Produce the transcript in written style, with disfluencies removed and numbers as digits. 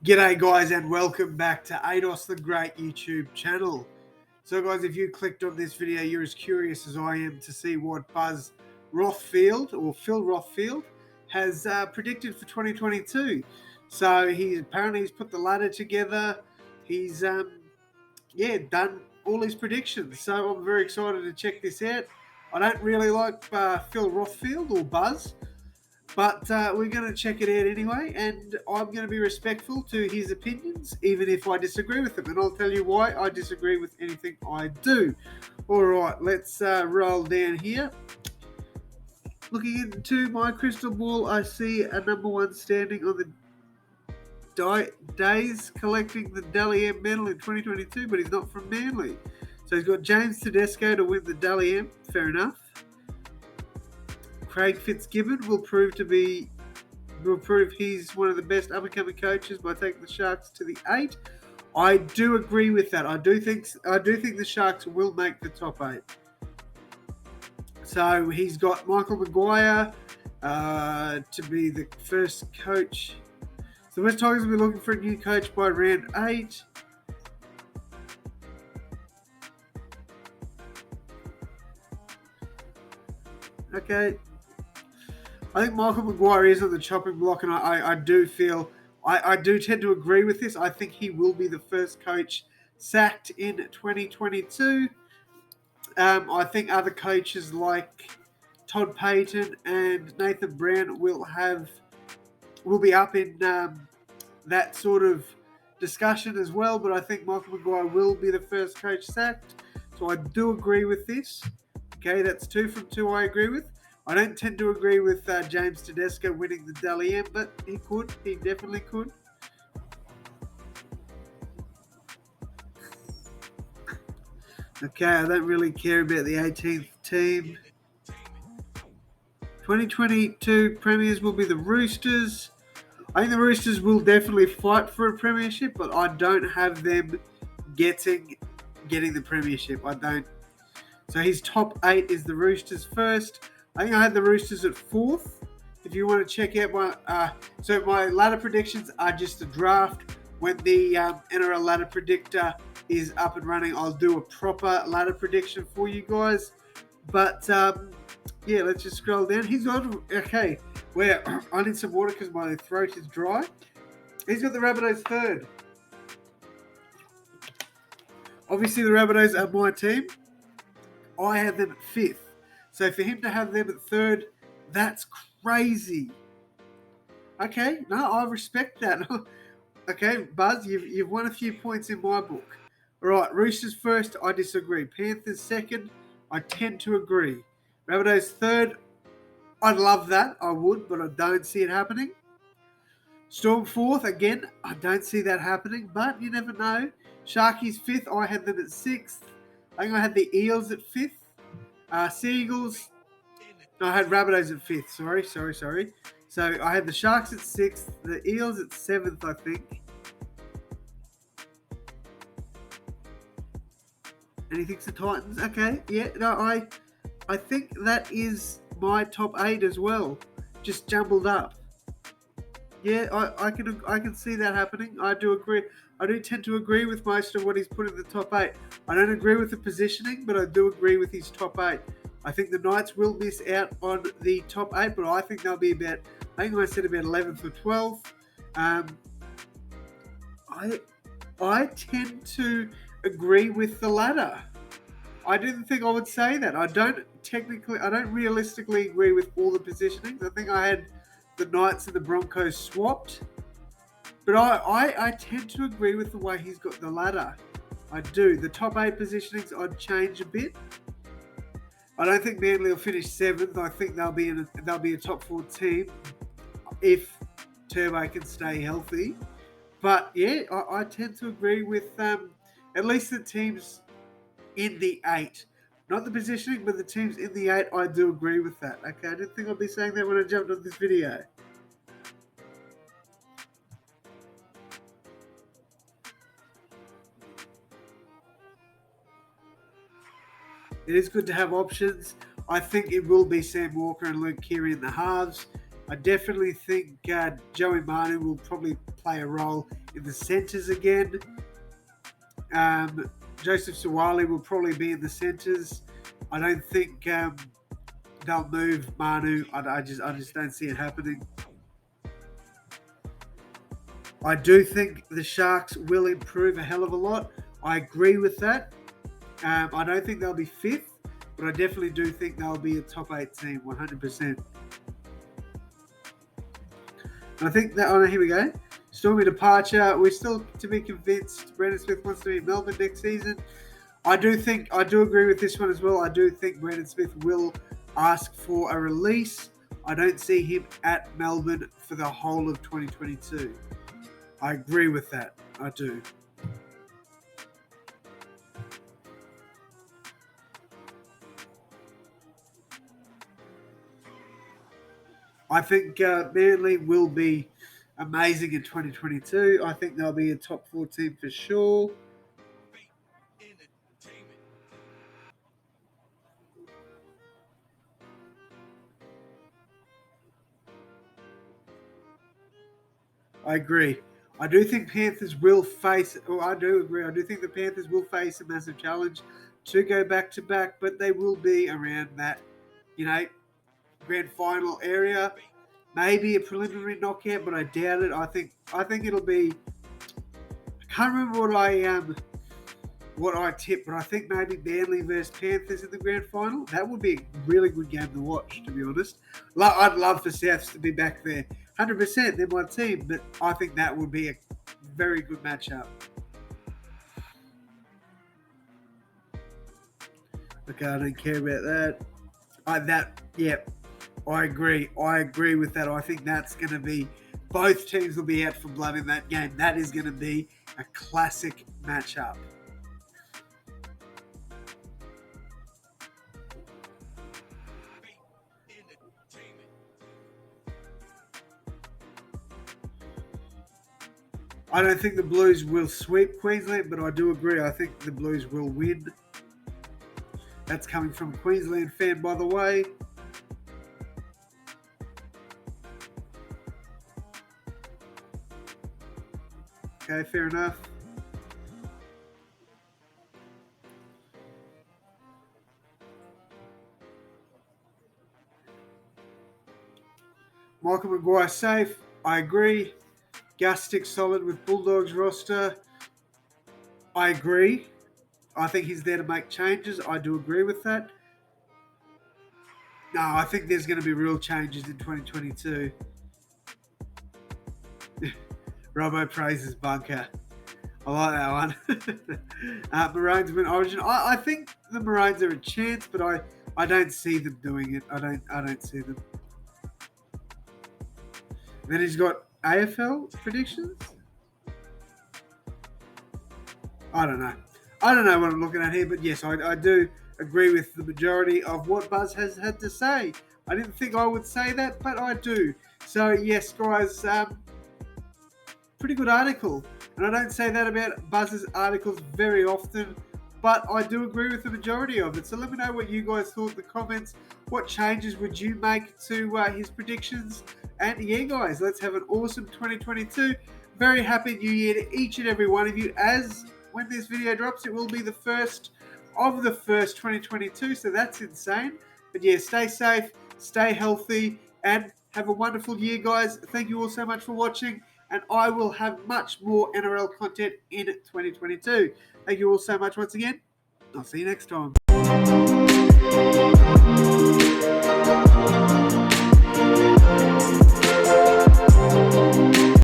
G'day guys and welcome back to ADOS the Great YouTube channel. So guys, if you clicked on this video, you're as curious as I am to see what Buzz Rothfield or Phil Rothfield has predicted for 2022. So he's put the ladder together. He's done all his predictions. So I'm very excited to check this out. I don't really like Phil Rothfield or Buzz. But we're going to check it out anyway, and I'm going to be respectful to his opinions, even if I disagree with them. And I'll tell you why I disagree with anything I do. All right, let's roll down here. Looking into my crystal ball, I see a number one standing on the days collecting the Dally M medal in 2022, but he's not from Manly. So he's got James Tedesco to win the Dally M. Fair enough. Craig Fitzgibbon will prove he's one of the best up-and-coming coaches by taking the Sharks to the 8. I do agree with that. I do think the Sharks will make the top 8. So he's got Michael Maguire to be the first coach. So the West Tigers will be looking for a new coach by round 8. Okay. I think Michael Maguire is on the chopping block, and I do feel I do tend to agree with this. I think he will be the first coach sacked in 2022. I think other coaches like Todd Payton and Nathan Brown will be up in that sort of discussion as well. But I think Michael Maguire will be the first coach sacked. So I do agree with this. Okay, that's 2 from 2 I agree with. I don't tend to agree with James Tedesco winning the Dally M, but he could. He definitely could. Okay, I don't really care about the 18th team. 2022 premiers will be the Roosters. I think the Roosters will definitely fight for a premiership, but I don't have them getting the premiership. I don't. So his top 8 is the Roosters first. I think I had the Roosters at 4th. If you want to check out my ladder predictions are just a draft. When the NRL ladder predictor is up and running, I'll do a proper ladder prediction for you guys. But let's just scroll down. He's on. Okay, I need some water because my throat is dry. He's got the Rabbitohs 3rd. Obviously, the Rabbitohs are my team. I have them at 5th. So for him to have them at 3rd, that's crazy. Okay, no, I respect that. Okay, Buzz, you've won a few points in my book. All right, Roosters first, I disagree. Panthers second, I tend to agree. Rabbitohs 3rd, I'd love that. I would, but I don't see it happening. Storm 4th, again, I don't see that happening, but you never know. Sharkies 5th, I had them at 6th. I think I had the Eels at 5th. Seagulls. No, I had Rabbitohs at 5th. Sorry. So I had the Sharks at 6th, the Eels at 7th, I think. And he thinks the Titans. Okay, yeah, no, I think that is my top 8 as well, just jumbled up. Yeah, I can see that happening. I do agree. I do tend to agree with most of what he's put in the top 8. I don't agree with the positioning, but I do agree with his top 8. I think the Knights will miss out on the top 8, but I think they'll be about, I think I said about 11th or 12th. I tend to agree with the ladder. I didn't think I would say that. I don't realistically agree with all the positionings. I think I had the Knights and the Broncos swapped. But I tend to agree with the way he's got the ladder. I do. The top 8 positionings I'd change a bit. I don't think Manly will finish 7th. I think they'll be a top 4 team if Turbo can stay healthy. But yeah, I tend to agree with at least the teams in the 8. Not the positioning, but the teams in the 8, I do agree with that. Okay, I didn't think I'd be saying that when I jumped on this video. It is good to have options. I think it will be Sam Walker and Luke Keary in the halves. I definitely think Joey Manu will probably play a role in the centres again. Joseph Suwali will probably be in the centres. I don't think they'll move Manu. I just don't see it happening. I do think the Sharks will improve a hell of a lot. I agree with that. I don't think they'll be fifth, but I definitely do think they'll be a top 8 team, 100%. And I think that, here we go. Stormy departure. We're still to be convinced Brandon Smith wants to be in Melbourne next season. I do agree with this one as well. I do think Brandon Smith will ask for a release. I don't see him at Melbourne for the whole of 2022. I agree with that. I do. I think Manly will be amazing in 2022. I think they'll be a top 4 team for sure. I agree. I do think Panthers will face, I do agree, I do think the Panthers will face a massive challenge to go back to back, but they will be around that, grand final area. Maybe a preliminary knockout, but I doubt it. I think it'll be. I can't remember what I tipped, but I think maybe Manly versus Panthers in the grand final. That would be a really good game to watch, to be honest. I'd love for Souths to be back there. 100%, they're my team, but I think that would be a very good matchup. Okay, I don't care about that. I agree. I agree with that. I think that's going to be, both teams will be out for blood in that game. That is going to be a classic matchup. I don't think the Blues will sweep Queensland, but I do agree. I think the Blues will win. That's coming from a Queensland fan, by the way. Okay, fair enough. Michael Maguire safe. I agree. Gastick solid with Bulldogs roster. I agree. I think he's there to make changes. I do agree with that. No, I think there's going to be real changes in 2022. Robbo praises bunker. I like that one. Maroons win Origin. I think the Maroons are a chance, but I don't see them doing it. I don't see them. Then he's got AFL predictions. I don't know. I don't know what I'm looking at here, but yes, I do agree with the majority of what Buzz has had to say. I didn't think I would say that, but I do. So yes, guys, pretty good article. And I don't say that about Buzz's articles very often, but I do agree with the majority of it. So let me know what you guys thought in the comments. What changes would you make to his predictions? And yeah, guys, let's have an awesome 2022. Very happy New Year to each and every one of you. As when this video drops, it will be the first of the first 2022. So that's insane. But yeah, stay safe, stay healthy, and have a wonderful year, guys. Thank you all so much for watching. And I will have much more NRL content in 2022. Thank you all so much once again. I'll see you next time.